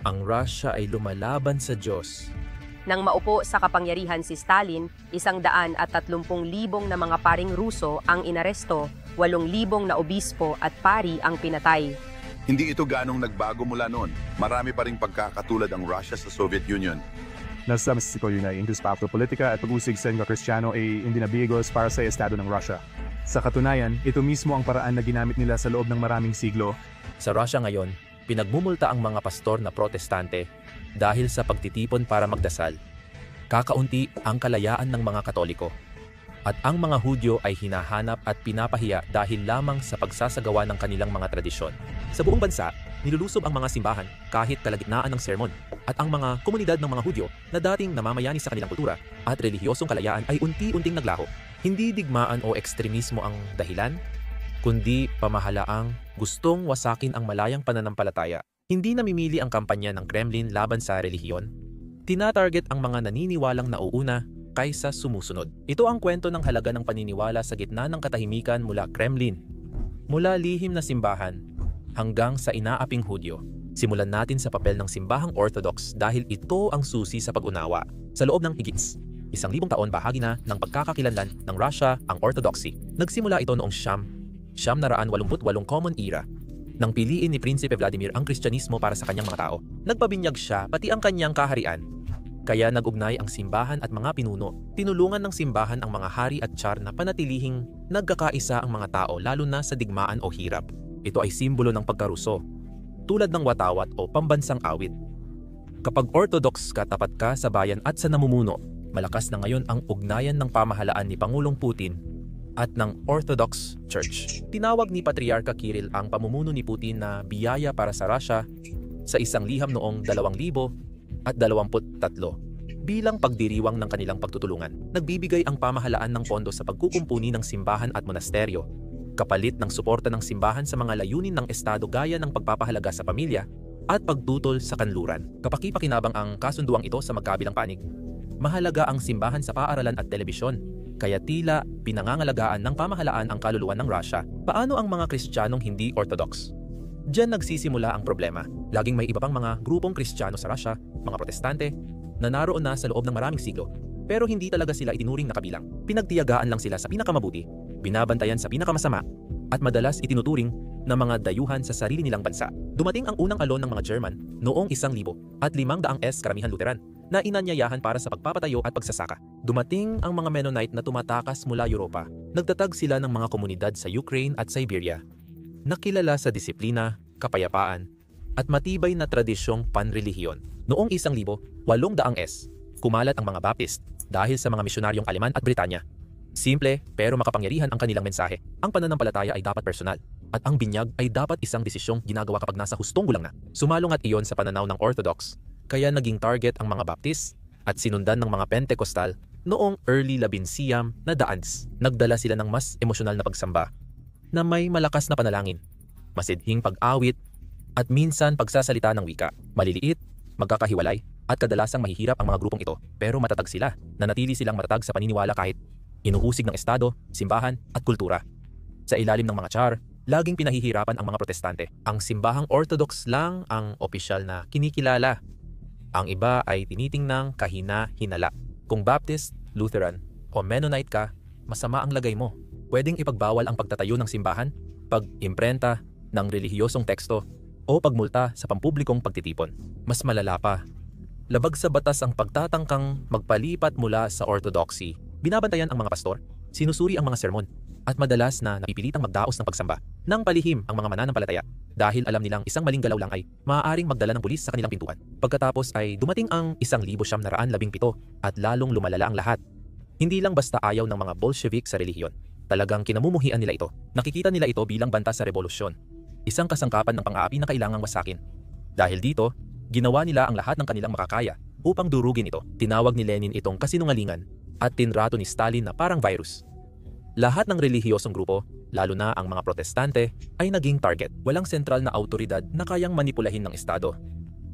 Ang Russia ay lumalaban sa Diyos. Nang maupo sa kapangyarihan si Stalin, 130,000 na mga paring Ruso ang inaresto, 8,000 na obispo at pari ang pinatay. Hindi ito ganong nagbago mula noon. Marami pa ring pagkakatulad ang Russia sa Soviet Union. Nasa Mexico yun ay indus paplo politika at pag-usig sa mga Kristiyano ay indinabigos para sa estado ng Russia. Sa katunayan, ito mismo ang paraan na ginamit nila sa loob ng maraming siglo. Sa Russia ngayon, pinagmumulta ang mga pastor na protestante dahil sa pagtitipon para magdasal. Kakaunti ang kalayaan ng mga Katoliko. At ang mga Hudyo ay hinahanap at pinapahiya dahil lamang sa pagsasagawa ng kanilang mga tradisyon. Sa buong bansa, nilulusob ang mga simbahan kahit kalagitnaan ng sermon. At ang mga komunidad ng mga Hudyo na dating namamayani sa kanilang kultura at relihiyosong kalayaan ay unti-unting naglaho. Hindi digmaan o ekstremismo ang dahilan, kundi pamahalaang gustong wasakin ang malayang pananampalataya. Hindi namimili ang kampanya ng Kremlin laban sa relihiyon. Tinatarget ang mga naniniwalang nauuna kaysa sumusunod. Ito ang kwento ng halaga ng paniniwala sa gitna ng katahimikan mula Kremlin. Mula lihim na simbahan hanggang sa inaaping Hudyo. Simulan natin sa papel ng simbahang Orthodox dahil ito ang susi sa pag-unawa. Sa loob ng higit 1,000 taon bahagi na ng pagkakakilanlan ng Russia ang Orthodoxy. Nagsimula ito noong 988 Common Era nang piliin ni Prinsipe Vladimir ang Kristyanismo para sa kanyang mga tao. Nagpabinyag siya pati ang kanyang kaharian. Kaya nag-ugnay ang simbahan at mga pinuno. Tinulungan ng simbahan ang mga hari at tsar na panatilihing nagkakaisa ang mga tao lalo na sa digmaan o hirap. Ito ay simbolo ng pagkaruso, tulad ng watawat o pambansang awit. Kapag Orthodox ka, tapat ka sa bayan at sa namumuno, malakas na ngayon ang ugnayan ng pamahalaan ni Pangulong Putin at ng Orthodox Church. Tinawag ni Patriarka Kirill ang pamumuno ni Putin na biyaya para sa Russia sa isang liham noong 2023 bilang pagdiriwang ng kanilang pagtutulungan. Nagbibigay ang pamahalaan ng pondo sa pagkukumpuni ng simbahan at monasteryo, kapalit ng suporta ng simbahan sa mga layunin ng estado gaya ng pagpapahalaga sa pamilya at pagtutol sa kanluran. Kapaki-pakinabang ang kasunduang ito sa magkabilang panig. Mahalaga ang simbahan sa paaralan at telebisyon, kaya tila pinangangalagaan ng pamahalaan ang kaluluwa ng Russia. Paano ang mga Kristiyanong hindi Orthodox? Diyan nagsisimula ang problema. Laging may iba pang mga grupong Kristiyano sa Russia, mga protestante, na naroon na sa loob ng maraming siglo. Pero hindi talaga sila itinuring na kabilang. Pinagtiyagaan lang sila sa pinakamabuti, binabantayan sa pinakamasama, at madalas itinuturing na mga dayuhan sa sarili nilang bansa. Dumating ang unang alon ng mga German noong 1,500 karamihan Lutheran na inanyayahan para sa pagpapatayo at pagsasaka. Dumating ang mga Mennonite na tumatakas mula Europa. Nagtatag sila ng mga komunidad sa Ukraine at Siberia, nakilala sa disiplina, kapayapaan, at matibay na tradisyong panrelihiyon. Noong 1,800 kumalat ang mga Baptist dahil sa mga misyonaryong Aleman at Britanya. Simple pero makapangyarihan ang kanilang mensahe. Ang pananampalataya ay dapat personal, at ang binyag ay dapat isang desisyong ginagawa kapag nasa hustong gulang na. Sumalungat iyon sa pananaw ng Orthodox, kaya naging target ang mga Baptist at sinundan ng mga Pentecostal noong early 11 na daans. Nagdala sila ng mas emosyonal na pagsamba na may malakas na panalangin, masidhing pag-awit, at minsan pagsasalita ng wika. Maliliit, magkakahiwalay, at kadalasang mahihirap ang mga grupong ito, pero matatag sila. Nanatili silang matatag sa paniniwala kahit inuhusig ng estado, simbahan, at kultura. Sa ilalim ng mga tsar, laging pinahihirapan ang mga protestante. Ang simbahang Orthodox lang ang opisyal na kinikilala. Ang iba ay tinitingnang kahina-hinala. Kung Baptist, Lutheran, o Mennonite ka, masama ang lagay mo. Pwedeng ipagbawal ang pagtatayo ng simbahan, pag-imprenta ng relihiyosong teksto, o pagmulta sa pampublikong pagtitipon. Mas malala pa, labag sa batas ang pagtatangkang magpalipat mula sa Orthodoxy. Binabantayan ang mga pastor, sinusuri ang mga sermon, at madalas na napipilitang magdaos ng pagsamba nang palihim ang mga mananampalataya dahil alam nilang isang maling galaw lang ay maaaring magdala ng pulis sa kanilang pintuan. Pagkatapos ay dumating ang 1,917 at lalong lumalala ang lahat. Hindi lang basta ayaw ng mga Bolshevik sa relihiyon. Talagang kinamumuhian nila ito. Nakikita nila ito bilang banta sa revolusyon. Isang kasangkapan ng pang-aapi na kailangang wasakin. Dahil dito, ginawa nila ang lahat ng kanilang makakaya upang durugin ito. Tinawag ni Lenin itong kasinungalingan at tinrato ni Stalin na parang virus. Lahat ng relihiyosong grupo, lalo na ang mga protestante, ay naging target. Walang sentral na autoridad na kayang manipulahin ng estado.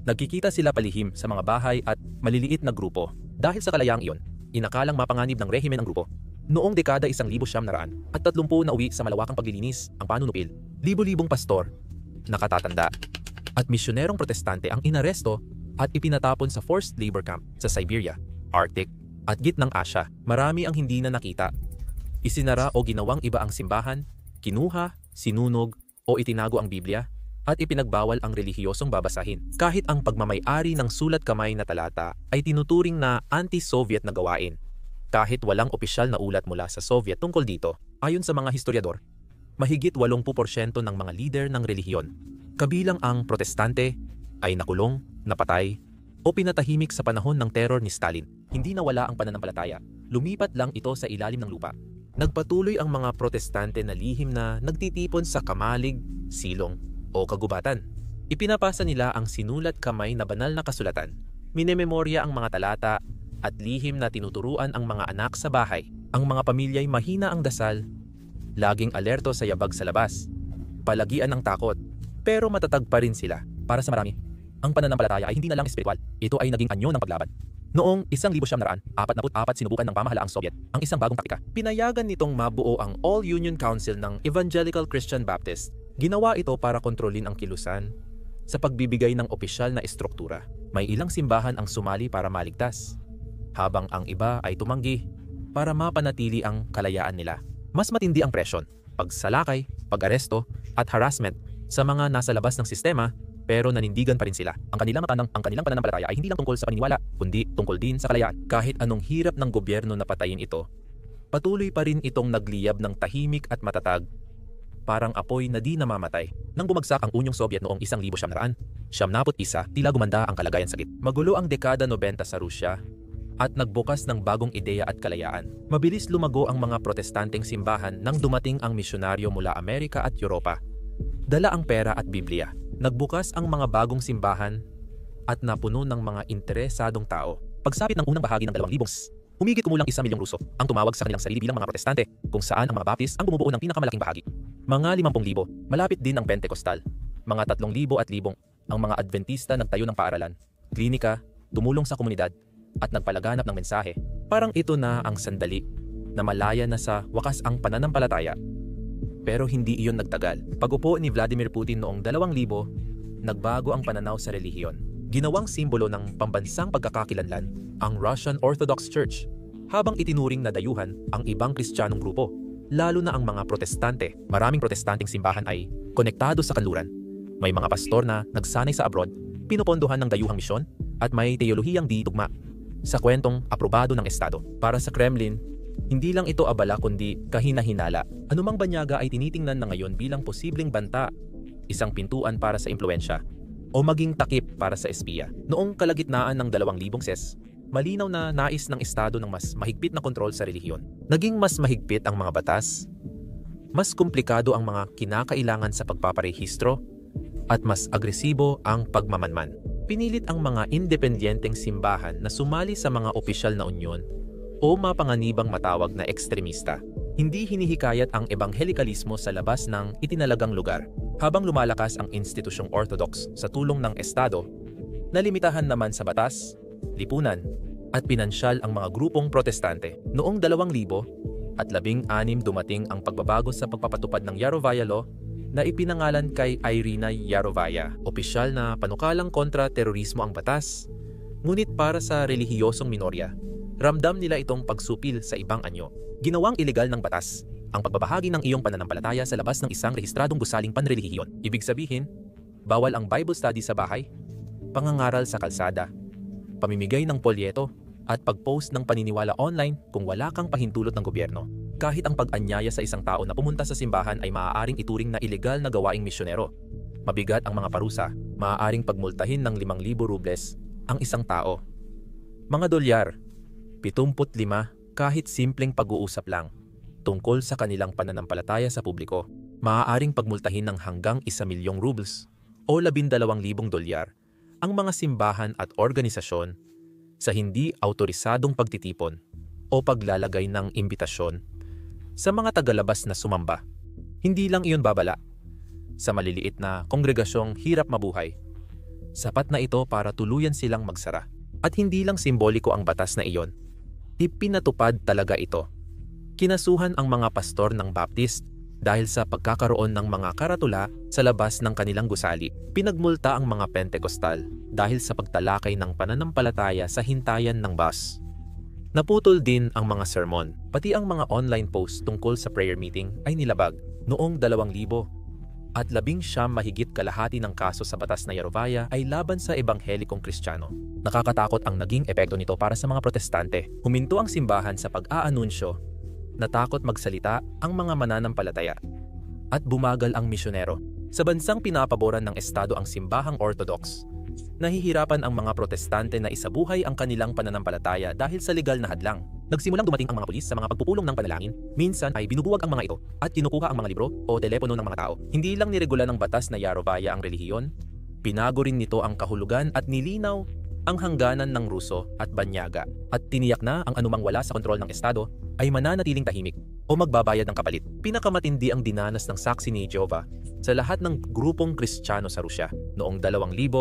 Nagkikita sila palihim sa mga bahay at maliliit na grupo. Dahil sa kalayaang iyon, inakalang mapanganib ng rehimen ang grupo. Noong dekada 1,900 at 30 na uwi sa malawakang paglilinis ang panunupil, libo-libong pastor, nakatatanda, at misyonerong protestante ang inaresto at ipinatapon sa forced labor camp sa Siberia, Arctic at gitnang Asya. Marami ang hindi na nakita. Isinara o ginawang iba ang simbahan, kinuha, sinunog o itinago ang Biblia at ipinagbawal ang relihiyosong babasahin. Kahit ang pagmamay-ari ng sulat kamay na talata ay tinuturing na anti-Soviet na gawain. Kahit walang opisyal na ulat mula sa Soviet tungkol dito, ayon sa mga historiador, mahigit 80% ng mga lider ng relihiyon, kabilang ang protestante, ay nakulong, napatay, o pinatahimik sa panahon ng terror ni Stalin. Hindi nawala ang pananampalataya, lumipat lang ito sa ilalim ng lupa. Nagpatuloy ang mga protestante na lihim na nagtitipon sa kamalig, silong, o kagubatan. Ipinapasa nila ang sinulat kamay na banal na kasulatan, minememorya ang mga talata, at lihim na tinuturuan ang mga anak sa bahay. Ang mga pamilya'y mahina ang dasal, laging alerto sa yabag sa labas, palagian ng takot, pero matatag pa rin sila. Para sa marami, ang pananampalataya ay hindi na lang espiritual, ito ay naging anyo ng paglaban. Noong 1944, sinubukan ng pamahalaang Soviet ang isang bagong taktika. Pinayagan nitong mabuo ang All-Union Council ng Evangelical Christian Baptist. Ginawa ito para kontrolin ang kilusan sa pagbibigay ng opisyal na estruktura. May ilang simbahan ang sumali para maligtas, habang ang iba ay tumanggi para mapanatili ang kalayaan nila. Mas matindi ang presyon, pagsalakay, pag-aresto at harassment sa mga nasa labas ng sistema, pero nanindigan pa rin sila. Ang kanilang pananampalataya ay hindi lang tungkol sa paniniwala, kundi tungkol din sa kalayaan. Kahit anong hirap ng gobyerno na patayin ito, patuloy pa rin itong nagliyab ng tahimik at matatag, parang apoy na di namamatay. Nang bumagsak ang Unyong Soviet noong 1991, tila gumanda ang kalagayan sa gitna. Magulo ang dekada 90 sa Rusya at nagbukas ng bagong ideya at kalayaan. Mabilis lumago ang mga protestanteng simbahan nang dumating ang misyonaryo mula Amerika at Europa. Dala ang pera at Biblia. Nagbukas ang mga bagong simbahan at napuno ng mga interesadong tao. Pagsapit ng unang bahagi ng 2,000, humigit kumulang 1 milyong Ruso ang tumawag sa kanilang sarili bilang mga protestante, kung saan ang mga Baptist ang bumubuo ng pinakamalaking bahagi. Mga 50,000, malapit din ang Pentecostal. Mga 3,000 at 1,000 ang mga Adventista nagtayo ng paaralan, klinika, tumulong sa komunidad, at nagpalaganap ng mensahe. Parang ito na ang sandali na malaya na sa wakas ang pananampalataya. Pero hindi iyon nagtagal. Pag-upo ni Vladimir Putin noong 2000, nagbago ang pananaw sa relihiyon. Ginawang simbolo ng pambansang pagkakakilanlan ang Russian Orthodox Church, habang itinuring na dayuhan ang ibang Kristiyanong grupo, lalo na ang mga protestante. Maraming protestanteng simbahan ay konektado sa kanluran. May mga pastor na nagsanay sa abroad, pinupondohan ng dayuhang misyon, at may teolohiyang di tugma sa kwentong aprobado ng Estado. Para sa Kremlin, hindi lang ito abala kundi kahina-hinala. Anumang banyaga ay tinitingnan na ngayon bilang posibleng banta, isang pintuan para sa impluensya, o maging takip para sa espiya. Noong kalagitnaan ng 2,000 ses, malinaw na nais ng Estado ng mas mahigpit na kontrol sa relihiyon. Naging mas mahigpit ang mga batas, mas komplikado ang mga kinakailangan sa pagpaparehistro, at mas agresibo ang pagmamanman. Pinilit ang mga independenteng simbahan na sumali sa mga opisyal na unyon o mapanganibang matawag na ekstremista. Hindi hinihikayat ang ebanghelikalismo sa labas ng itinalagang lugar. Habang lumalakas ang institusyong Orthodox sa tulong ng Estado, nalimitahan naman sa batas, lipunan, at pinansyal ang mga grupong protestante. Noong 2016 dumating ang pagbabago sa pagpapatupad ng Yarovaya Law na ipinangalan kay Irina Yarovaya. Opisyal na panukalang kontra terorismo ang batas, ngunit para sa relihiyosong minorya, ramdam nila itong pagsupil sa ibang anyo. Ginawang ilegal ng batas ang pagbabahagi ng iyong pananampalataya sa labas ng isang rehistradong gusaling panrelihiyon. Ibig sabihin, bawal ang Bible study sa bahay, pangangaral sa kalsada, pamimigay ng polyeto, at pag-post ng paniniwala online kung wala kang pahintulot ng gobyerno. Kahit ang pag-anyaya sa isang tao na pumunta sa simbahan ay maaaring ituring na ilegal na gawaing misyonero. Mabigat ang mga parusa, maaaring pagmultahin ng 5,000 rubles ang isang tao. Mga dolyar, 75 kahit simpleng pag-uusap lang tungkol sa kanilang pananampalataya sa publiko. Maaaring pagmultahin ng hanggang 1,000,000 rubles o 12,000 dolyar ang mga simbahan at organisasyon sa hindi autorisadong pagtitipon o paglalagay ng imbitasyon sa mga tagalabas na sumamba. Hindi lang iyon babala sa maliliit na kongregasyong hirap mabuhay. Sapat na ito para tuluyan silang magsara. At hindi lang simboliko ang batas na iyon. Ipinatupad talaga ito. Kinasuhan ang mga pastor ng Baptist, dahil sa pagkakaroon ng mga karatula sa labas ng kanilang gusali. Pinagmulta ang mga Pentekostal dahil sa pagtalakay ng pananampalataya sa hintayan ng bus. Naputol din ang mga sermon, pati ang mga online posts tungkol sa prayer meeting ay nilabag. Noong 2000 at 19 mahigit kalahati ng kaso sa batas na Yarovaya ay laban sa ebanghelikong Kristiyano. Nakakatakot ang naging epekto nito para sa mga protestante. Huminto ang simbahan sa pag-aanunsyo, natakot magsalita ang mga mananampalataya, at bumagal ang misyonero. Sa bansang pinapaboran ng Estado ang simbahang Orthodox, nahihirapan ang mga protestante na isabuhay ang kanilang pananampalataya dahil sa legal na hadlang. Nagsimulang dumating ang mga pulis sa mga pagpupulong ng panalangin. Minsan ay binubuwag ang mga ito at kinukuha ang mga libro o telepono ng mga tao. Hindi lang niregula ng batas na Yarovaya ang relihiyon, pinago rin nito ang kahulugan at nilinaw ang hangganan ng Ruso at Banyaga, at tiniyak na ang anumang wala sa kontrol ng Estado ay mananatiling tahimik o magbabayad ng kapalit. Pinakamatindi ang dinanas ng saksi ni Jehovah sa lahat ng grupong Kristiyano sa Rusya. Noong 2017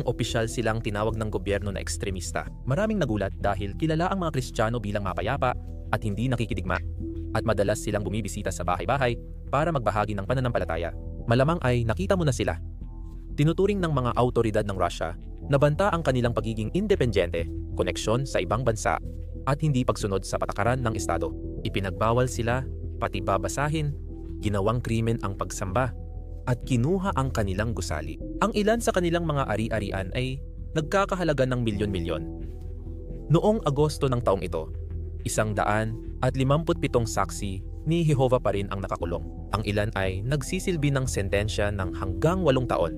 opisyal silang tinawag ng gobyerno na ekstremista. Maraming nagulat dahil kilala ang mga Kristiyano bilang mapayapa at hindi nakikidigma, at madalas silang bumibisita sa bahay-bahay para magbahagi ng pananampalataya. Malamang ay nakita mo na sila. Tinuturing ng mga autoridad ng Russia na banta ang kanilang pagiging independyente, koneksyon sa ibang bansa, at hindi pagsunod sa patakaran ng Estado. Ipinagbawal sila, pati babasahin, ginawang krimen ang pagsamba, at kinuha ang kanilang gusali. Ang ilan sa kanilang mga ari-arian ay nagkakahalaga ng milyon-milyon. Noong Agosto ng taong ito, 157 saksi ni Jehovah pa rin ang nakakulong. Ang ilan ay nagsisilbi ng sentensya ng hanggang 8 taon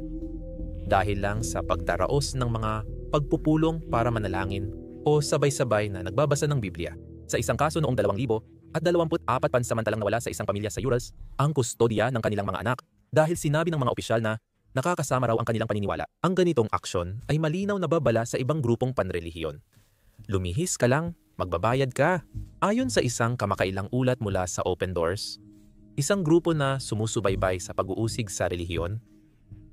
dahil lang sa pagdaraos ng mga pagpupulong para manalangin o sabay-sabay na nagbabasa ng Biblia. Sa isang kaso noong 2024 pansamantalang nawala sa isang pamilya sa Urals ang kustodiya ng kanilang mga anak dahil sinabi ng mga opisyal na nakakasama raw ang kanilang paniniwala. Ang ganitong aksyon ay malinaw na babala sa ibang grupong panrelihiyon. Lumihis ka lang, magbabayad ka. Ayon sa isang kamakailang ulat mula sa Open Doors, isang grupo na sumusubaybay sa pag-uusig sa relihiyon,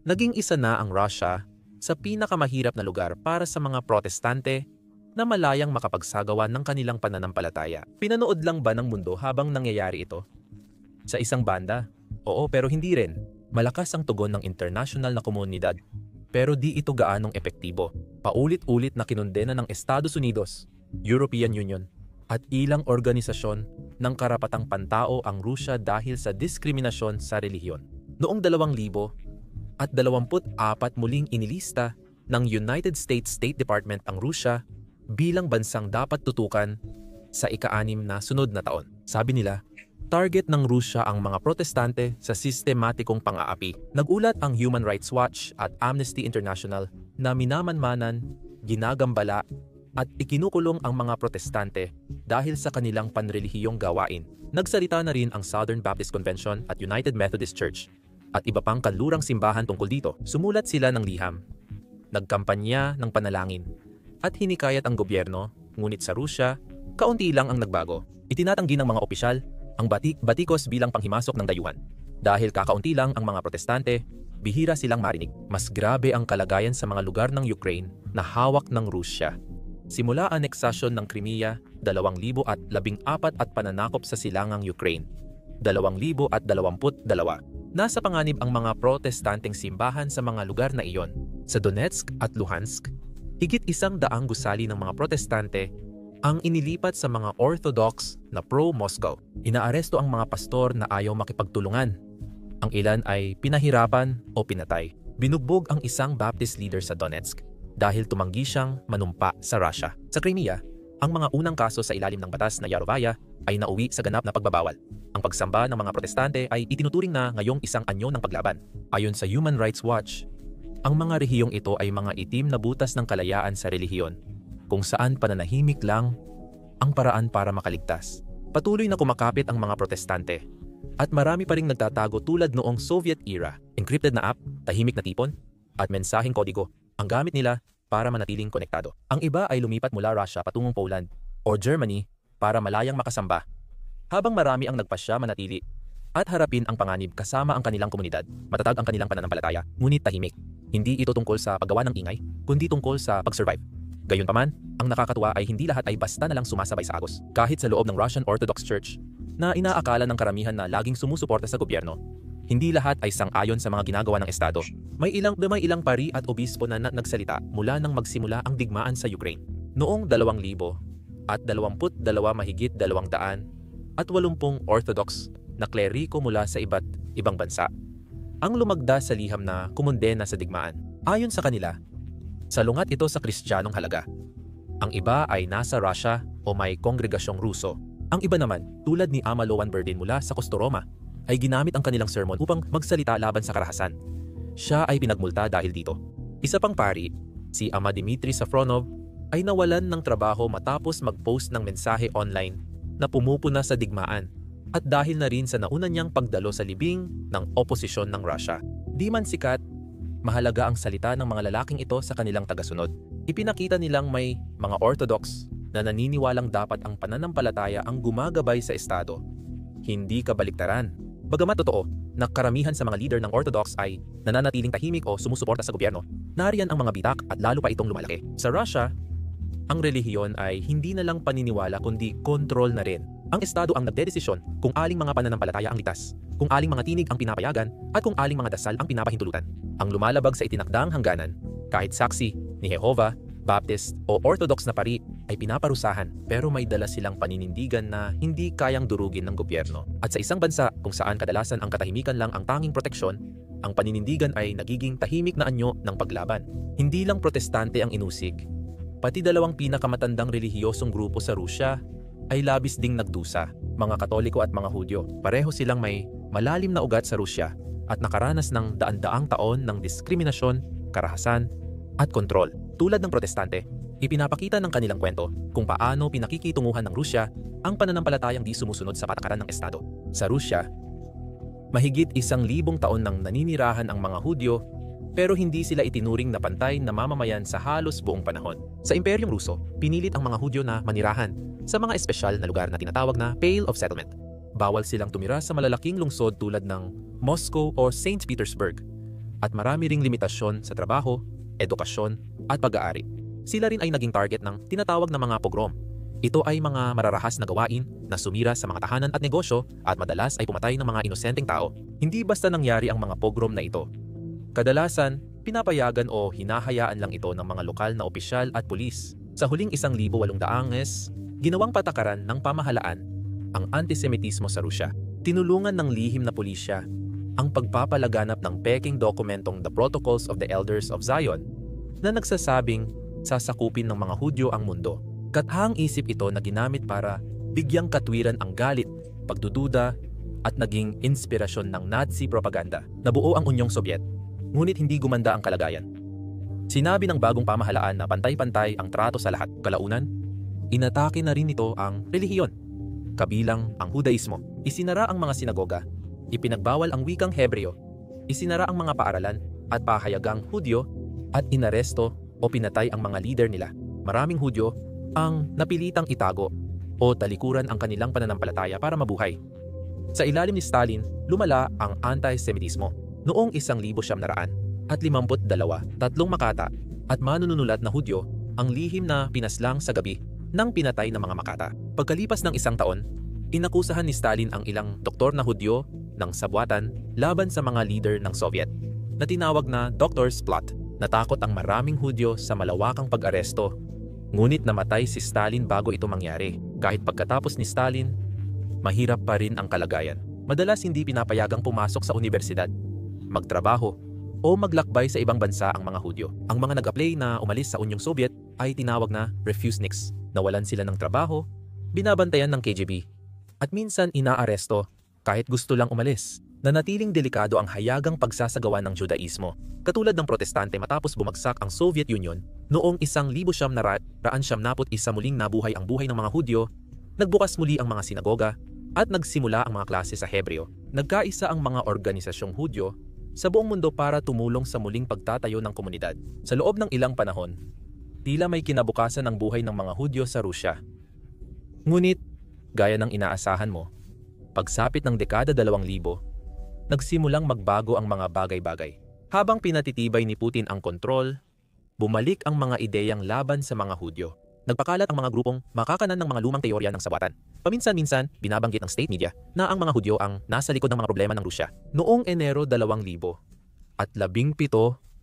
naging isa na ang Russia sa pinakamahirap na lugar para sa mga protestante na malayang makapagsagawa ng kanilang pananampalataya. Pinanood lang ba ng mundo habang nangyayari ito? Sa isang banda? Oo, pero hindi rin. Malakas ang tugon ng international na komunidad, pero di ito gaanong epektibo. Paulit-ulit na kinondena ng Estados Unidos, European Union, at ilang organisasyon ng karapatang pantao ang Rusya dahil sa diskriminasyon sa relihiyon. Noong 2024 muling inilista ng United States State Department ang Rusya bilang bansang dapat tutukan sa ika-6 na sunod na taon. Sabi nila, target ng Rusya ang mga protestante sa sistematikong pang-aapi. Nagulat ang Human Rights Watch at Amnesty International na minamanmanan, ginagambala at ikinukulong ang mga protestante dahil sa kanilang panrelihiyong gawain. Nagsalita na rin ang Southern Baptist Convention at United Methodist Church at iba pang kanlurang simbahan tungkol dito. Sumulat sila ng liham, nagkampanya ng panalangin, at hinikayat ang gobyerno, ngunit sa Rusya, kaunti lang ang nagbago. Itinatanggi ng mga opisyal ang batikos bilang panghimasok ng dayuhan. Dahil kakaunti lang ang mga protestante, bihira silang marinig. Mas grabe ang kalagayan sa mga lugar ng Ukraine na hawak ng Rusya. Simula aneksasyon ng Crimea, 2014 at pananakop sa silangang Ukraine, 2022. Nasa panganib ang mga protestanteng simbahan sa mga lugar na iyon. Sa Donetsk at Luhansk, higit 100 gusali ng mga protestante ang inilipat sa mga Orthodox na pro-Moscow. Inaaresto ang mga pastor na ayaw makipagtulungan. Ang ilan ay pinahirapan o pinatay. Binugbog ang isang Baptist leader sa Donetsk dahil tumanggi siyang manumpa sa Russia. Sa Crimea, ang mga unang kaso sa ilalim ng batas na Yarovaya ay nauwi sa ganap na pagbabawal. Ang pagsamba ng mga protestante ay itinuturing na ngayong isang anyo ng paglaban. Ayon sa Human Rights Watch, ang mga rehiyong ito ay mga itim na butas ng kalayaan sa relihiyon, kung saan pananahimik lang ang paraan para makaligtas. Patuloy na kumakapit ang mga protestante, at marami pa ring nagtatago tulad noong Soviet era. Encrypted na app, tahimik na tipon, at mensaheng kodigo ang gamit nila para manatiling konektado. Ang iba ay lumipat mula Russia patungong Poland o Germany para malayang makasamba, habang marami ang nagpasya manatili at harapin ang panganib kasama ang kanilang komunidad. Matatag ang kanilang pananampalataya, ngunit tahimik. Hindi ito tungkol sa paggawa ng ingay, kundi tungkol sa pag-survive. Gayunpaman, ang nakakatuwa ay hindi lahat ay basta na lang sumasabay sa agos. Kahit sa loob ng Russian Orthodox Church, na inaakala ng karamihan na laging sumusuporta sa gobyerno. Hindi lahat ay sang-ayon sa mga ginagawa ng Estado. May ilang pari at obispo na nagsalita mula nang magsimula ang digmaan sa Ukraine. Noong 2000 at 22 mahigit 200 at 80 Orthodox na kleriko mula sa iba't ibang bansa ang lumagda sa liham na kumondena sa digmaan. Ayon sa kanila, salungat ito sa Kristiyanong halaga. Ang iba ay nasa Russia o may kongregasyong Ruso. Ang iba naman, tulad ni Ama Loan Berdin mula sa Kostroma, ay ginamit ang kanilang sermon upang magsalita laban sa karahasan. Siya ay pinagmulta dahil dito. Isa pang pari, si Ama Dmitry Safronov, ay nawalan ng trabaho matapos mag-post ng mensahe online na pumupuna sa digmaan at dahil na rin sa nauna niyang pagdalo sa libing ng oposisyon ng Russia. Di man sikat, mahalaga ang salita ng mga lalaking ito sa kanilang tagasunod. Ipinakita nilang may mga Orthodox na naniniwalang dapat ang pananampalataya ang gumagabay sa Estado, hindi kabaliktaran. Bagamat totoo na karamihan sa mga leader ng Orthodox ay nananatiling tahimik o sumusuporta sa gobyerno, nariyan ang mga bitak at lalo pa itong lumalaki. Sa Russia, ang relihiyon ay hindi na lang paniniwala kundi kontrol na rin. Ang Estado ang nagdedesisyon kung aling mga pananampalataya ang ligtas, kung aling mga tinig ang pinapayagan, at kung aling mga dasal ang pinapahintulutan. Ang lumalabag sa itinakdang hangganan, kahit saksi ni Jehovah, Baptist o Orthodox na pari ay pinaparusahan, pero may dala silang paninindigan na hindi kayang durugin ng gobyerno. At sa isang bansa kung saan kadalasan ang katahimikan lang ang tanging proteksyon, ang paninindigan ay nagiging tahimik na anyo ng paglaban. Hindi lang protestante ang inusig, pati dalawang pinakamatandang relihiyosong grupo sa Rusya ay labis ding nagdusa, mga Katoliko at mga Hudyo. Pareho silang may malalim na ugat sa Rusya at nakaranas ng daan-daang taon ng diskriminasyon, karahasan at kontrol. Tulad ng protestante, ipinapakita ng kanilang kwento kung paano pinakikitunguhan ng Rusya ang pananampalatayang di sumusunod sa patakaran ng Estado. Sa Rusya, mahigit 1,000 taon nang naninirahan ang mga Hudyo, pero hindi sila itinuring na pantay na mamamayan sa halos buong panahon. Sa Imperyong Ruso, pinilit ang mga Hudyo na manirahan sa mga espesyal na lugar na tinatawag na Pale of Settlement. Bawal silang tumira sa malalaking lungsod tulad ng Moscow o St. Petersburg, at marami ring limitasyon sa trabaho, edukasyon at pag-aari. Sila rin ay naging target ng tinatawag na mga pogrom. Ito ay mga mararahas na gawain na sumira sa mga tahanan at negosyo at madalas ay pumatay ng mga inosenteng tao. Hindi basta nangyari ang mga pogrom na ito. Kadalasan, pinapayagan o hinahayaan lang ito ng mga lokal na opisyal at pulis. Sa huling 1,800 anges, ginawang patakaran ng pamahalaan ang antisemitismo sa Rusya. Tinulungan ng lihim na pulisya ang pagpapalaganap ng peking dokumentong The Protocols of the Elders of Zion na nagsasabing sasakupin ng mga Hudyo ang mundo. Kathang isip ito na ginamit para bigyang katwiran ang galit, pagdududa at naging inspirasyon ng Nazi propaganda. Nabuo ang Unyong Sobyet, ngunit hindi gumanda ang kalagayan. Sinabi ng bagong pamahalaan na pantay-pantay ang trato sa lahat. Kalaunan, inatake na rin ito ang relihiyon, kabilang ang Hudaismo. Isinara ang mga sinagoga, ipinagbawal ang wikang Hebreo, isinara ang mga paaralan at pahayagang Hudyo at inaresto o pinatay ang mga leader nila. Maraming Hudyo ang napilitang itago o talikuran ang kanilang pananampalataya para mabuhay. Sa ilalim ni Stalin, lumala ang anti-Semitismo. Noong 1952, tatlong Makata at manununulat na Hudyo ang lihim na pinaslang sa gabi ng pinatay ng mga Makata. Pagkalipas ng 1 taon, inakusahan ni Stalin ang ilang doktor na Hudyo ng sabwatan laban sa mga leader ng Soviet na tinawag na Doctor's Plot. Natakot ang maraming Hudyo sa malawakang pag-aresto, ngunit namatay si Stalin bago ito mangyari. Kahit pagkatapos ni Stalin, mahirap pa rin ang kalagayan. Madalas hindi pinapayagang pumasok sa universidad, magtrabaho, o maglakbay sa ibang bansa ang mga Hudyo. Ang mga nag-apply na umalis sa Unyong Soviet ay tinawag na refuseniks. Nawalan sila ng trabaho, binabantayan ng KGB, at minsan inaaresto kahit gusto lang umalis. Nanatiling delikado ang hayagang pagsasagawa ng Judaismo. Katulad ng protestante matapos bumagsak ang Soviet Union, noong 1991 muling nabuhay ang buhay ng mga Hudyo, nagbukas muli ang mga sinagoga, at nagsimula ang mga klase sa Hebreo. Nagkaisa ang mga organisasyong Hudyo sa buong mundo para tumulong sa muling pagtatayo ng komunidad. Sa loob ng ilang panahon, tila may kinabukasan ang buhay ng mga Hudyo sa Rusya. Ngunit, gaya ng inaasahan mo, pagsapit ng dekada 2000, nagsimulang magbago ang mga bagay-bagay. Habang pinatitibay ni Putin ang kontrol, bumalik ang mga ideyang laban sa mga Hudyo. Nagpakalat ang mga grupong makakanan ng mga lumang teorya ng sabwatan. Paminsan-minsan, binabanggit ng state media na ang mga Hudyo ang nasa likod ng mga problema ng Rusya. Noong Enero 2017,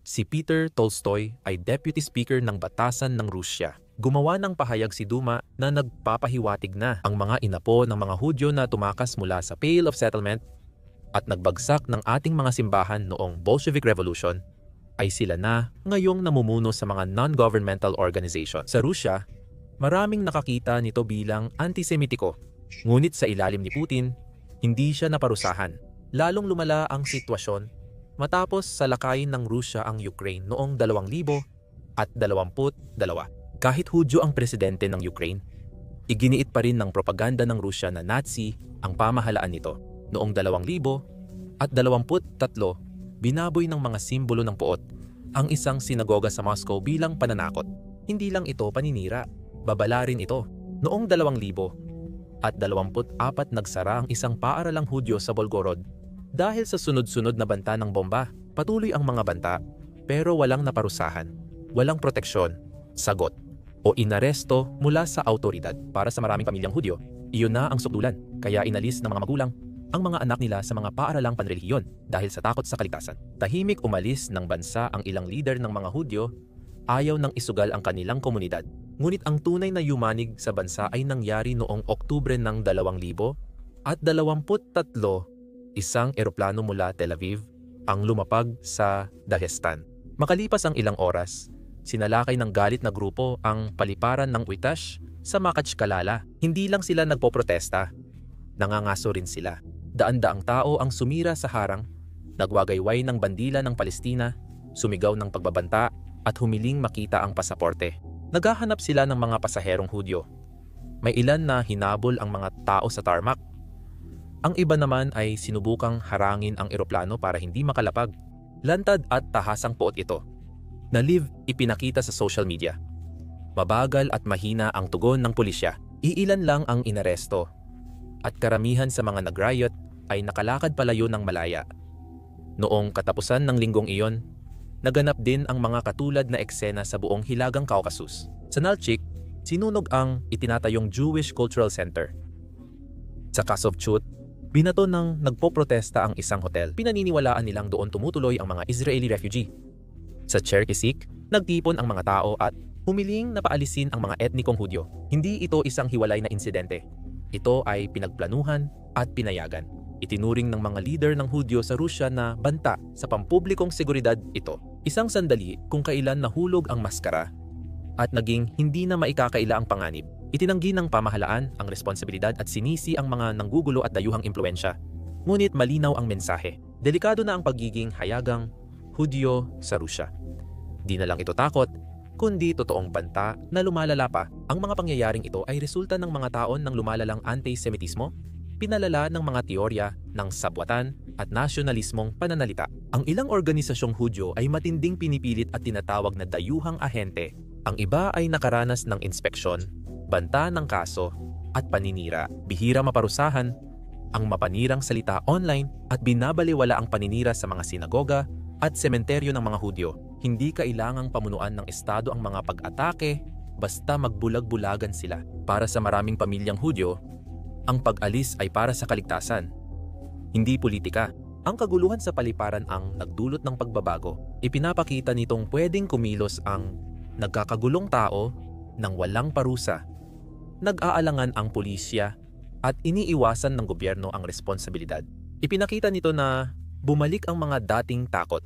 si Peter Tolstoy ay Deputy Speaker ng Batasan ng Rusya. Gumawa ng pahayag si Duma na nagpapahiwatig na ang mga inapo ng mga Hudyo na tumakas mula sa Pale of Settlement at nagbagsak ng ating mga simbahan noong Bolshevik Revolution ay sila na ngayong namumuno sa mga non-governmental organization. Sa Rusya, maraming nakakita nito bilang antisemitiko. Ngunit sa ilalim ni Putin, hindi siya naparusahan. Lalong lumala ang sitwasyon matapos salakayin ng Rusya ang Ukraine noong 2022. Kahit Hudyo ang presidente ng Ukraine, iginiit pa rin ng propaganda ng Rusya na Nazi ang pamahalaan nito. Noong 2023, binaboy ng mga simbolo ng puot ang isang sinagoga sa Moscow bilang pananakot. Hindi lang ito paninira, babala rin ito. Noong 2024, nagsara ang isang paaralang Hudyo sa Volgorod dahil sa sunod-sunod na banta ng bomba. Patuloy ang mga banta pero walang naparusahan, walang proteksyon, sagot o inaresto mula sa autoridad. Para sa maraming pamilyang Hudyo, iyon na ang sukdulan, kaya inalis ng mga magulang ang mga anak nila sa mga paaralang panrelihiyon dahil sa takot sa kaligtasan. Tahimik umalis ng bansa ang ilang leader ng mga Hudyo, ayaw nang isugal ang kanilang komunidad. Ngunit ang tunay na yumanig sa bansa ay nangyari noong Oktubre ng 2023, isang eroplano mula Tel Aviv ang lumapag sa Dagestan. Makalipas ang ilang oras, sinalakay ng galit na grupo ang paliparan ng Uitash sa Makachkalala. Hindi lang sila nagpoprotesta, nangangaso rin sila. Daan-daang tao ang sumira sa harang, nagwagayway ng bandila ng Palestina, sumigaw ng pagbabanta at humiling makita ang pasaporte. Naghahanap sila ng mga pasaherong Hudyo. May ilan na hinabol ang mga tao sa tarmac. Ang iba naman ay sinubukang harangin ang eroplano para hindi makalapag. Lantad at tahasang puot ito na live ipinakita sa social media. Mabagal at mahina ang tugon ng pulisya. Iilan lang ang inaresto at karamihan sa mga nag-riot ay nakalakad palayo ng malaya. Noong katapusan ng linggong iyon, naganap din ang mga katulad na eksena sa buong Hilagang Caucasus. Sa Nalchik, sinunog ang itinatayong Jewish Cultural Center. Sa Kasovchut, binato ng nagpoprotesta ang isang hotel. Pinaniniwalaan nilang doon tumutuloy ang mga Israeli refugee. Sa Cherkesik, nagtipon ang mga tao at humiling na paalisin ang mga etnikong Hudyo. Hindi ito isang hiwalay na insidente. Ito ay pinagplanuhan at pinayagan. Itinuring ng mga leader ng Hudyo sa Rusya na banta sa pampublikong seguridad ito. Isang sandali kung kailan nahulog ang maskara at naging hindi na maikakaila ang panganib. Itinanggi ng pamahalaan ang responsibilidad at sinisi ang mga nanggugulo at dayuhang impluensya. Ngunit malinaw ang mensahe. Delikado na ang pagiging hayagang Hudyo sa Rusya. Di na lang ito takot, kundi totoong banta na lumalala pa. Ang mga pangyayaring ito ay resulta ng mga taon ng lumalalang anti-Semitismo, pinalala ng mga teorya ng sabwatan at nasyonalismong pananalita. Ang ilang organisasyong Hudyo ay matinding pinipilit at tinatawag na dayuhang ahente. Ang iba ay nakaranas ng inspeksyon, banta ng kaso, at paninira. Bihira maparusahan ang mapanirang salita online at binabaliwala ang paninira sa mga sinagoga at sementeryo ng mga Hudyo. Hindi kailangang pamunuan ng Estado ang mga pag-atake basta magbulag-bulagan sila. Para sa maraming pamilyang Hudyo, ang pag-alis ay para sa kaligtasan, hindi politika. Ang kaguluhan sa paliparan ang nagdulot ng pagbabago. Ipinapakita nitong pwedeng kumilos ang nagkakagulong tao nang walang parusa. Nag-aalangan ang pulisya at iniiwasan ng gobyerno ang responsibilidad. Ipinakita nito na bumalik ang mga dating takot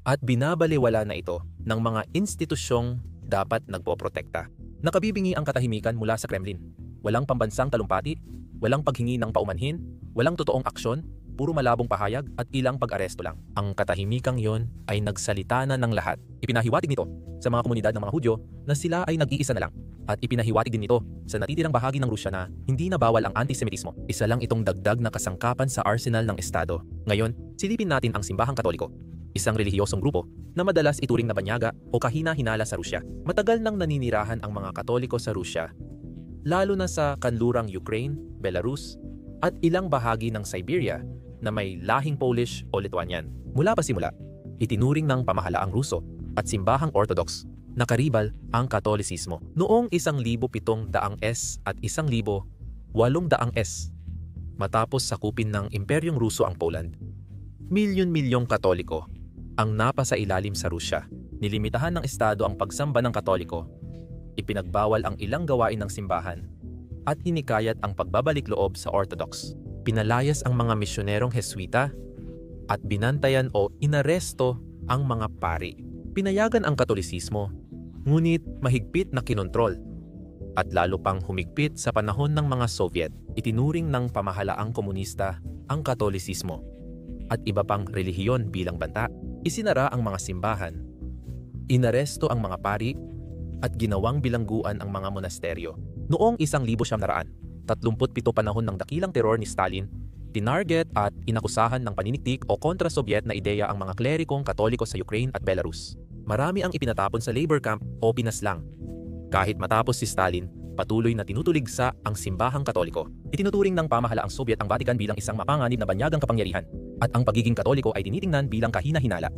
at binabaliwala na ito ng mga institusyong dapat nagpoprotekta. Nakabibingi ang katahimikan mula sa Kremlin. Walang pambansang talumpati, walang paghingi ng paumanhin, walang totoong aksyon, puro malabong pahayag at ilang pag-aresto lang. Ang katahimikang yon ay nagsalita na ng lahat. Ipinahiwatig nito sa mga komunidad ng mga Hudyo na sila ay nag-iisa na lang. At ipinahiwatig din ito sa natitirang bahagi ng Rusya na hindi na bawal ang antisemitismo. Isa lang itong dagdag na kasangkapan sa arsenal ng Estado. Ngayon, silipin natin ang Simbahang Katoliko. Isang relihiyosong grupo na madalas ituring na banyaga o kahina-hinala sa Rusya. Matagal nang naninirahan ang mga Katoliko sa Rusya, lalo na sa kanlurang Ukraine, Belarus, at ilang bahagi ng Siberia na may lahing Polish o Lithuanian. Mula pa simula, itinuring ng pamahalaang Ruso at Simbahang Orthodox nakaribal ang Katolisismo. Noong 1700s at 1800s, matapos sakupin ng Imperyong Ruso ang Poland, milyon-milyong Katoliko ang napasailalim sa Rusya. Nilimitahan ng Estado ang pagsamba ng Katoliko, ipinagbawal ang ilang gawain ng simbahan, at hinikayat ang pagbabalik loob sa Orthodox. Pinalayas ang mga misyonerong Heswita at binantayan o inaresto ang mga pari. Pinayagan ang Katolisismo, ngunit mahigpit na kinontrol, at lalo pang humigpit sa panahon ng mga Soviet. Itinuring ng pamahalaang komunista ang Katolisismo at iba pang relihiyon bilang banta. Isinara ang mga simbahan, inaresto ang mga pari, at ginawang bilangguan ang mga monasteryo. Noong 1937 panahon ng dakilang teror ni Stalin, tinarget at inakusahan ng paniniktik o kontra-Soviet na ideya ang mga klerikong Katoliko sa Ukraine at Belarus. Marami ang ipinatapon sa labor camp o pinaslang. Kahit matapos si Stalin, patuloy na tinutuligsa ang simbahang Katoliko. Itinuturing ng pamahalaang Soviet ang Vatican bilang isang mapanganib na banyagang kapangyarihan, at ang pagiging Katoliko ay tinitingnan bilang kahina-hinala.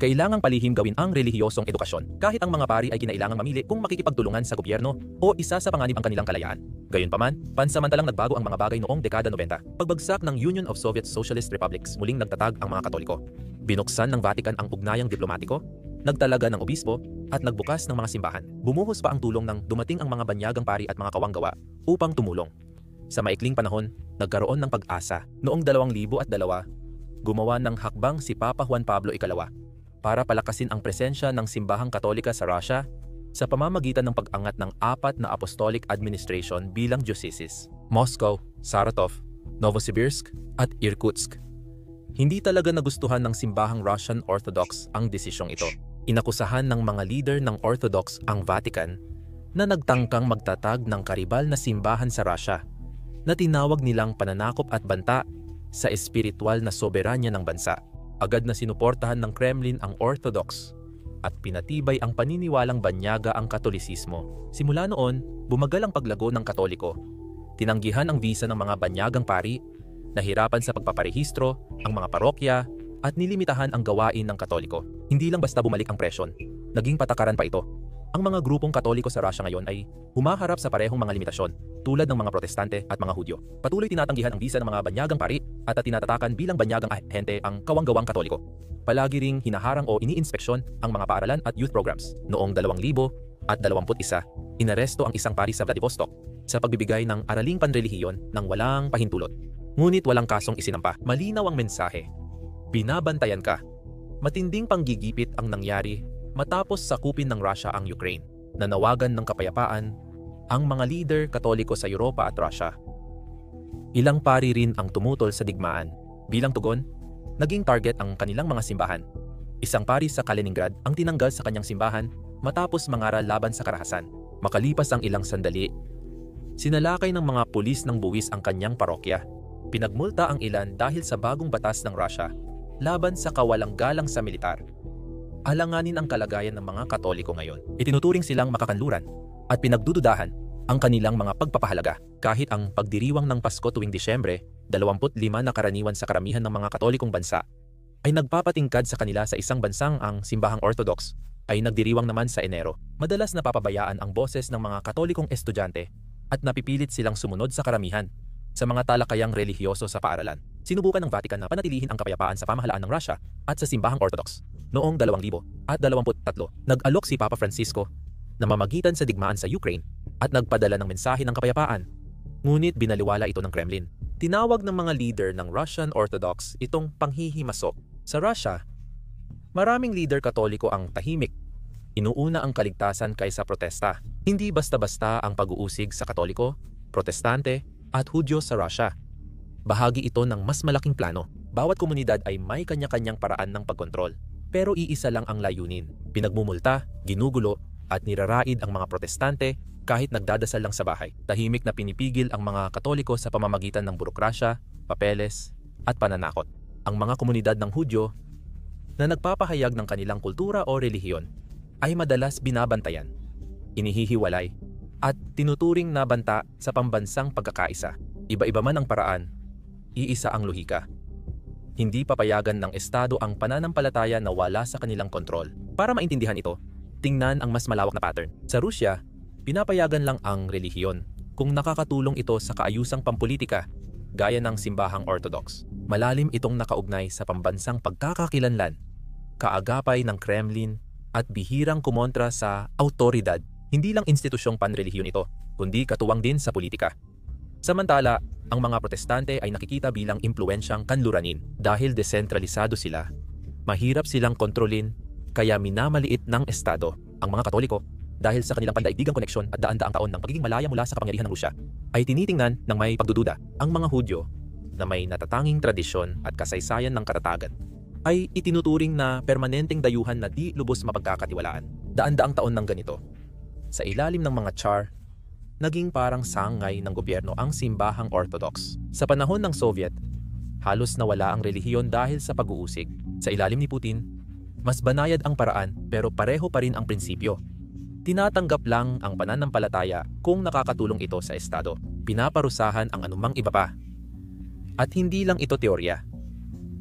Kailangang palihim gawin ang relihiyosong edukasyon, kahit ang mga pari ay kinailangang mamili kung makikipagtulungan sa gobyerno o isa sa panganib ang kanilang kalayaan. Gayunpaman, pansamantalang nagbago ang mga bagay noong dekada 90. Pagbagsak ng Union of Soviet Socialist Republics, muling nagtatag ang mga Katoliko. Binuksan ng Vatican ang ugnayang diplomatiko, nagtalaga ng obispo, at nagbukas ng mga simbahan. Bumuhos pa ang tulong ng dumating ang mga banyagang pari at mga kawanggawa upang tumulong. Sa maikling panahon, nagkaroon ng pag-asa. Noong 2002, gumawa ng hakbang si Papa Juan Pablo II para palakasin ang presensya ng simbahang Katolika sa Russia sa pamamagitan ng pag-angat ng 4 na apostolic administration bilang dioceses: Moscow, Saratov, Novosibirsk, at Irkutsk. Hindi talaga nagustuhan ng simbahang Russian Orthodox ang desisyong ito. Inakusahan ng mga leader ng Orthodox ang Vatican na nagtangkang magtatag ng karibal na simbahan sa Russia na tinawag nilang pananakop at banta sa espiritual na soberanya ng bansa. Agad na sinuportahan ng Kremlin ang Orthodox at pinatibay ang paniniwalang banyaga ang Katolisismo. Simula noon, bumagal ang paglago ng Katoliko. Tinanggihan ang visa ng mga banyagang pari, nahirapan sa pagpaparehistro ang mga parokya, at nilimitahan ang gawain ng Katoliko. Hindi lang basta bumalik ang presyon, naging patakaran pa ito. Ang mga grupong Katoliko sa Russia ngayon ay humaharap sa parehong mga limitasyon, tulad ng mga Protestante at mga Hudyo. Patuloy tinatanggihan ang visa ng mga banyagang pari at tinatatakan bilang banyagang ahente ang kawanggawang Katoliko. Palagi ring hinaharang o iniinspeksyon ang mga paaralan at youth programs. Noong 2021, inaresto ang isang pari sa Vladivostok sa pagbibigay ng araling panrelihiyon ng walang pahintulot. Ngunit walang kasong isinampa. Malinaw ang mensahe: binabantayan ka. Matinding panggigipit ang nangyari matapos sakupin ng Russia ang Ukraine. Nanawagan ng kapayapaan ang mga leader Katoliko sa Europa at Russia. Ilang pari rin ang tumutol sa digmaan. Bilang tugon, naging target ang kanilang mga simbahan. Isang pari sa Kaliningrad ang tinanggal sa kanyang simbahan matapos mangaral laban sa karahasan. Makalipas ang ilang sandali, sinalakay ng mga pulis ng buwis ang kanyang parokya. Pinagmulta ang ilan dahil sa bagong batas ng Russia laban sa kawalang-galang sa militar. Alanganin ang kalagayan ng mga Katoliko ngayon. Itinuturing silang makakanluran at pinagdududahan ang kanilang mga pagpapahalaga. Kahit ang pagdiriwang ng Pasko tuwing Disyembre, 25 na karaniwan sa karamihan ng mga Katolikong bansa, ay nagpapatingkad sa kanila sa isang bansang ang simbahang Orthodox ay nagdiriwang naman sa Enero. Madalas napapabayaan ang boses ng mga Katolikong estudyante at napipilit silang sumunod sa karamihan sa mga talakayang relihiyoso sa paaralan. Sinubukan ng Vatican na panatilihin ang kapayapaan sa pamahalaan ng Russia at sa simbahang Orthodox. Noong 2023, nag-alok si Papa Francisco na mamagitan sa digmaan sa Ukraine at nagpadala ng mensahe ng kapayapaan. Ngunit binaliwala ito ng Kremlin. Tinawag ng mga leader ng Russian Orthodox itong panghihimasok. Sa Russia, maraming leader Katoliko ang tahimik. Inuuna ang kaligtasan kaysa protesta. Hindi basta-basta ang pag-uusig sa Katoliko, Protestante, at Hudyo sa Russia. Bahagi ito ng mas malaking plano. Bawat komunidad ay may kanya-kanyang paraan ng pagkontrol, pero iisa lang ang layunin: pinagmumulta, ginugulo, at niraraid ang mga Protestante kahit nagdadasal lang sa bahay. Tahimik na pinipigil ang mga Katoliko sa pamamagitan ng burokrasya, papeles, at pananakot. Ang mga komunidad ng Hudyo na nagpapahayag ng kanilang kultura o relihiyon ay madalas binabantayan, inihihiwalay, at tinuturing na banta sa pambansang pagkakaisa. Iba-iba man ang paraan, iisa ang lohika. Hindi papayagan ng Estado ang pananampalataya na wala sa kanilang kontrol. Para maintindihan ito, Tingnan ang mas malawak na pattern. Sa Rusya, pinapayagan lang ang relihiyon kung nakakatulong ito sa kaayusang pampolitika gaya ng simbahang Orthodox. Malalim itong nakaugnay sa pambansang pagkakakilanlan, kaagapay ng Kremlin at bihirang kumontra sa awtoridad. Hindi lang institusyong panrelihiyon ito, kundi katuwang din sa politika. Samantala, ang mga protestante ay nakikita bilang impluensyang kanluranin dahil desentralisado sila. Mahirap silang kontrolin, kaya minamaliit ng Estado. Ang mga Katoliko, dahil sa kanilang pandaigdigang koneksyon at daan-daang taon ng pagiging malaya mula sa kapangyarihan ng Rusya, ay tinitingnan ng may pagdududa. Ang mga Hudyo, na may natatanging tradisyon at kasaysayan ng katatagan, ay itinuturing na permanenteng dayuhan na di lubos mapagkakatiwalaan. Daan-daang taon ng ganito. Sa ilalim ng mga Tsar, naging parang sangay ng gobyerno ang simbahang Orthodox. Sa panahon ng Soviet, halos nawala ang relihiyon dahil sa pag-uusig. Sa ilalim ni Putin, mas banayad ang paraan pero pareho pa rin ang prinsipyo. Tinatanggap lang ang pananampalataya kung nakakatulong ito sa Estado. Pinaparusahan ang anumang iba pa. At hindi lang ito teorya.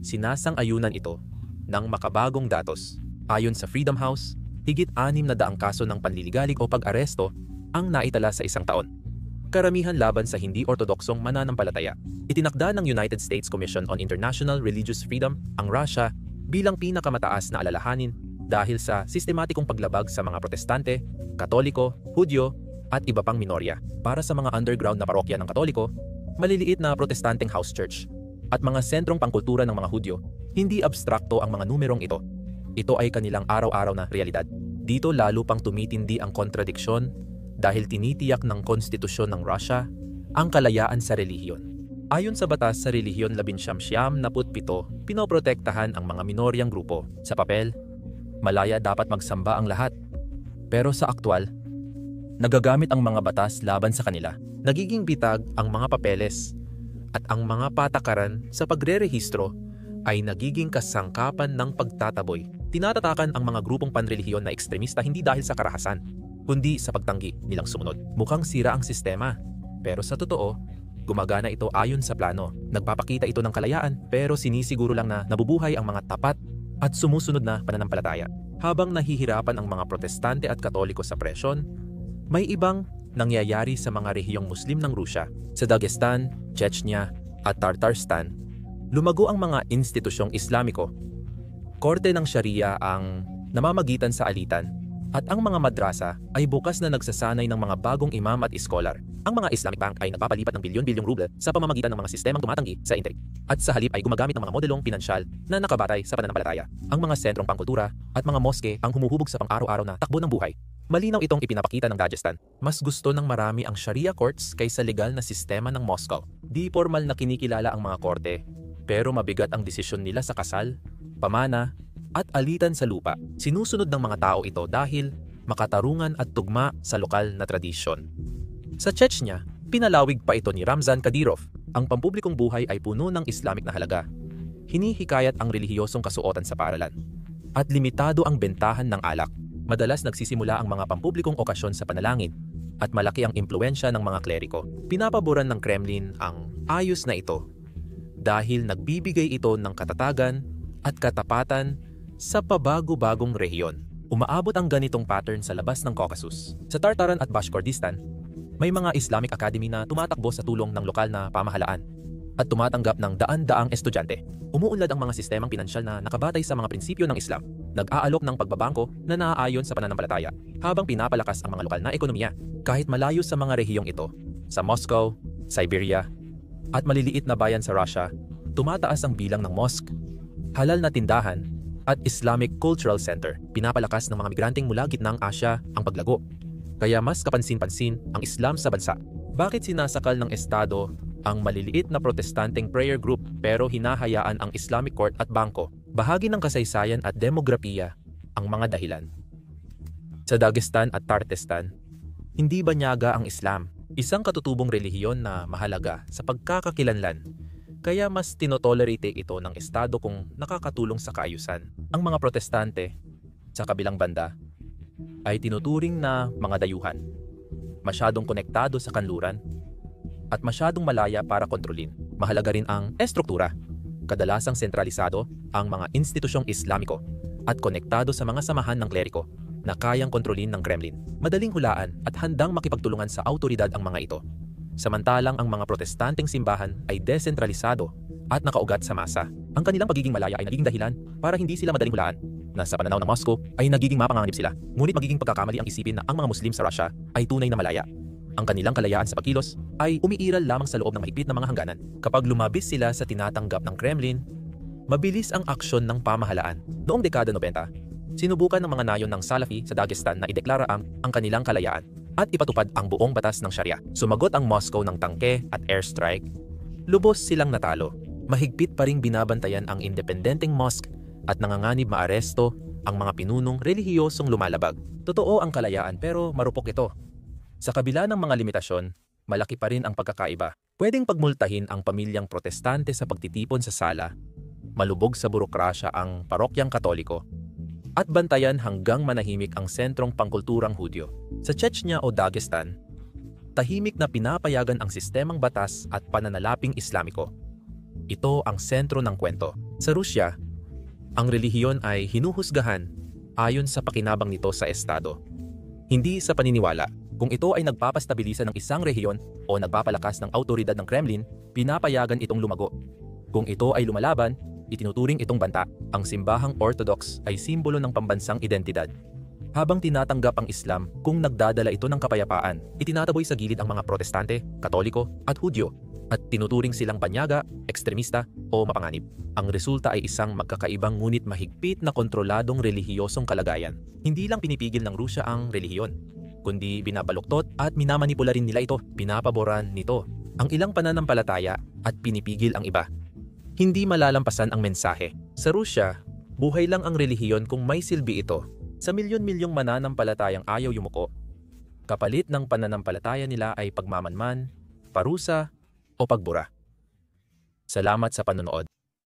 Sinasang-ayunan ito ng makabagong datos. Ayon sa Freedom House, higit 600 kaso ng panliligalig o pag-aresto ang naitala sa isang taon. Karamihan laban sa hindi ortodoksong mananampalataya. Itinakda ng United States Commission on International Religious Freedom ang Russia bilang pinakamataas na alalahanin dahil sa sistematikong paglabag sa mga protestante, Katoliko, Hudyo at iba pang minorya. Para sa mga underground na parokya ng Katoliko, maliliit na protestanteng house church at mga sentrong pangkultura ng mga Hudyo, hindi abstrakto ang mga numerong ito. Ito ay kanilang araw-araw na realidad. Dito lalo pang tumitindi ang kontradiksyon dahil tinitiyak ng konstitusyon ng Russia ang kalayaan sa relihiyon. Ayon sa batas sa relihiyon 1977, pinoprotektahan ang mga minoryang grupo. Sa papel, malaya dapat magsamba ang lahat. Pero sa aktwal, nagagamit ang mga batas laban sa kanila. Nagiging bitag ang mga papeles at ang mga patakaran sa pagrerehistro ay nagiging kasangkapan ng pagtataboy. Tinatatakan ang mga grupong panrelihiyon na ekstremista hindi dahil sa karahasan, kundi sa pagtanggi nilang sumunod. Mukhang sira ang sistema, pero sa totoo, gumagana ito ayon sa plano. Nagpapakita ito ng kalayaan pero sinisiguro lang na nabubuhay ang mga tapat at sumusunod na pananampalataya. Habang nahihirapan ang mga protestante at Katoliko sa presyon, may ibang nangyayari sa mga rehiyong Muslim ng Rusya. Sa Dagestan, Chechnya at Tartarstan, lumago ang mga institusyong Islamiko. Korte ng Sharia ang namamagitan sa alitan at ang mga madrasa ay bukas na nagsasanay ng mga bagong imam at iskolar. Ang mga Islamic Bank ay nagpapalipat ng bilyon-bilyong ruble sa pamamagitan ng mga sistemang tumatanggi sa intrigue. At sa halip ay gumagamit ng mga modelong pinansyal na nakabatay sa pananampalataya. Ang mga sentrong pangkultura at mga moske ang humuhubog sa pang-araw-araw na takbo ng buhay. Malinaw itong ipinapakita ng Dagestan. Mas gusto ng marami ang Sharia courts kaysa legal na sistema ng Moscow. Di formal na kinikilala ang mga korte, pero mabigat ang desisyon nila sa kasal, pamana, at alitan sa lupa. Sinusunod ng mga tao ito dahil makatarungan at tugma sa lokal na tradisyon. Sa Chechnya, pinalawig pa ito ni Ramzan Kadyrov. Ang pampublikong buhay ay puno ng Islamic na halaga. Hinihikayat ang relihiyosong kasuotan sa paaralan. At limitado ang bentahan ng alak. Madalas nagsisimula ang mga pampublikong okasyon sa panalangin at malaki ang impluensya ng mga kleriko. Pinapaboran ng Kremlin ang ayos na ito dahil nagbibigay ito ng katatagan at katapatan sa pabago-bagong rehiyon. Umaabot ang ganitong pattern sa labas ng Caucasus. Sa Tartaran at Bashkortostan, may mga Islamic Academy na tumatakbo sa tulong ng lokal na pamahalaan at tumatanggap ng daan-daang estudyante. Umuunlad ang mga sistemang pinansyal na nakabatay sa mga prinsipyo ng Islam. Nag-aalok ng pagbabangko na naaayon sa pananampalataya habang pinapalakas ang mga lokal na ekonomiya. Kahit malayo sa mga rehiyong ito, sa Moscow, Siberia, at maliliit na bayan sa Russia, tumataas ang bilang ng mosque, halal na tindahan, at Islamic Cultural Center. Pinapalakas ng mga migranteng mula gitnang Asya ang paglago. Kaya mas kapansin-pansin ang Islam sa bansa. Bakit sinasakal ng Estado ang maliliit na protestanteng prayer group pero hinahayaan ang Islamic court at bangko? Bahagi ng kasaysayan at demografiya ang mga dahilan. Sa Dagestan at Tartarstan, hindi banyaga ang Islam, isang katutubong relihiyon na mahalaga sa pagkakakilanlan. Kaya mas tinotolerate ito ng Estado kung nakakatulong sa kaayusan. Ang mga protestante, sa kabilang banda, ay tinuturing na mga dayuhan, masyadong konektado sa kanluran, at masyadong malaya para kontrolin. Mahalaga rin ang estruktura, kadalasang sentralisado ang mga institusyong Islamiko at konektado sa mga samahan ng kleriko. na kayang kontrolin ng Kremlin. Madaling hulaan at handang makipagtulungan sa autoridad ang mga ito. Samantalang ang mga protestanteng simbahan ay desentralisado at nakaugat sa masa. Ang kanilang pagiging malaya ay nagiging dahilan para hindi sila madaling hulaan, na sa pananaw ng Moscow ay nagiging mapanganib sila. Ngunit magiging pagkakamali ang isipin na ang mga Muslim sa Russia ay tunay na malaya. Ang kanilang kalayaan sa pagkilos ay umiiral lamang sa loob ng mahigpit na mga hangganan. Kapag lumabis sila sa tinatanggap ng Kremlin, mabilis ang aksyon ng pamahalaan. Noong dekada 90, sinubukan ng mga nayon ng Salafi sa Dagestan na ideklara ang kanilang kalayaan at ipatupad ang buong batas ng Sharia. Sumagot ang Moscow ng tangke at airstrike. Lubos silang natalo. Mahigpit pa ring binabantayan ang independenteng mosque at nanganganib maaresto ang mga pinunong relihiyosong lumalabag. Totoo ang kalayaan pero marupok ito. Sa kabila ng mga limitasyon, malaki pa rin ang pagkakaiba. Pwedeng pagmultahin ang pamilyang protestante sa pagtitipon sa sala, malubog sa burokrasya ang parokyang Katoliko, at bantayan hanggang manahimik ang sentrong pangkulturang Hudyo. Sa Chechnya o Dagestan, tahimik na pinapayagan ang sistemang batas at pananalaping Islamiko. Ito ang sentro ng kwento. Sa Rusya, ang relihiyon ay hinuhusgahan ayon sa pakinabang nito sa estado. Hindi sa paniniwala. Kung ito ay nagpapastabilisa ng isang rehiyon o nagpapalakas ng autoridad ng Kremlin, pinapayagan itong lumago. Kung ito ay lumalaban, itinuturing itong banta. Ang simbahang Orthodox ay simbolo ng pambansang identidad. Habang tinatanggap ang Islam kung nagdadala ito ng kapayapaan, itinataboy sa gilid ang mga protestante, Katoliko at Hudyo at tinuturing silang banyaga, ekstremista o mapanganib. Ang resulta ay isang magkakaibang ngunit mahigpit na kontroladong relihiyosong kalagayan. Hindi lang pinipigil ng Rusya ang relihiyon, kundi binabaluktot at minamanipula rin nila ito, pinapaboran nito ang ilang pananampalataya at pinipigil ang iba. Hindi malalampasan ang mensahe. Sa Rusya, buhay lang ang relihiyon kung may silbi ito. Sa milyon-milyong mananampalatayang ayaw yumuko, kapalit ng pananampalataya nila ay pagmamanman, parusa o pagbura. Salamat sa panonood.